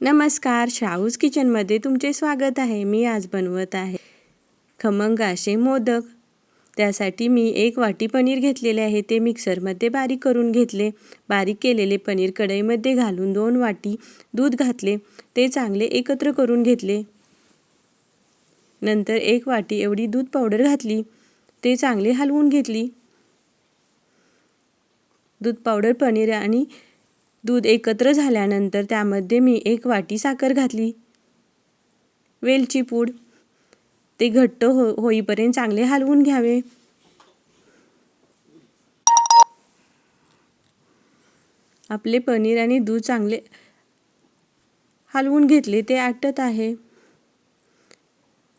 नमस्कार, शाहूज किचनमध्ये तुमचे स्वागत आहे. मी आज बनवत आहे खमंग असे मोदक. त्यासाठी मी 1 वाटी पनीर घेतलेले आहे. ते मिक्सरमध्ये बारीक करून घेतले. बारीक केलेले पनीर कढईमध्ये घालून 2 वाटी दूध घातले. ते चांगले एकत्र करून घेतले. नंतर 1 वाटी एवढी दूध पावडर घातली. ते चांगले हलवून घेतली. दूध पावडर, पनीर आणि दूध एकत्र झाल्यानंतर त्यामध्ये मी 1 वाटी साखर घातली. वेलची पूड. ते घट्ट होईपर्यंत चांगले हलवून घ्यावे. आपले पनीर आणि दूध चांगले हलवून घेतले. ते आटत आहे.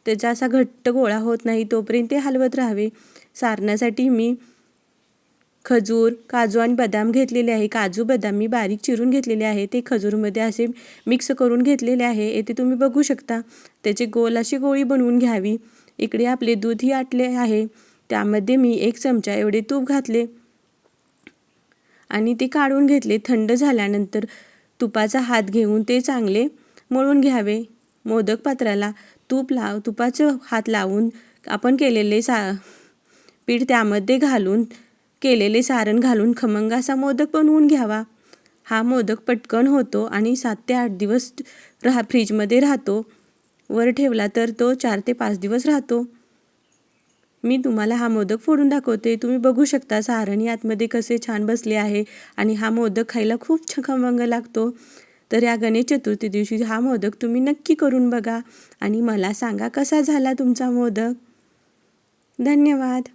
त्याचा असा घट्ट गोळा होत नाही तोपर्यंत ते हलवत राहावे. सारणासाठी मी खजूर, काजू आणि बदाम घेतलेले आहे. काजू बदाम मी बारीक चिरून घेतलेले आहे. ते खजूरमध्ये असे मिक्स करून घेतलेले आहे. येथे तुम्ही बघू शकता. त्याचे गोल अशी गोळी बनवून घ्यावी. इकडे आपले दूधही आटले आहे. त्यामध्ये मी 1 चमचा एवढे तूप घातले आणि ते काढून घेतले. थंड झाल्यानंतर तुपाचा हात घेऊन ते चांगले मळून घ्यावे. मोदक पात्राला तुपाचा हात लावून आपण केलेले पीठ त्यामध्ये घालून केलेले सारण घालून खमंग असा मोदक बनवून घ्यावा. हा मोदक पटकन होतो आणि 7 ते 8 दिवस फ्रीजमध्ये राहतो. वर ठेवला तर तो 4 ते 5 दिवस राहतो. मी तुम्हाला हा मोदक फोडून दाखवते. तुम्ही बघू शकता सारण आतमध्ये कसे छान बसले आहे आणि हा मोदक खायला खूप खमंग लागतो. तर या गणेश चतुर्थी दिवशी हा मोदक तुम्ही नक्की करून बघा आणि मला सांगा कसा झाला तुमचा मोदक. धन्यवाद.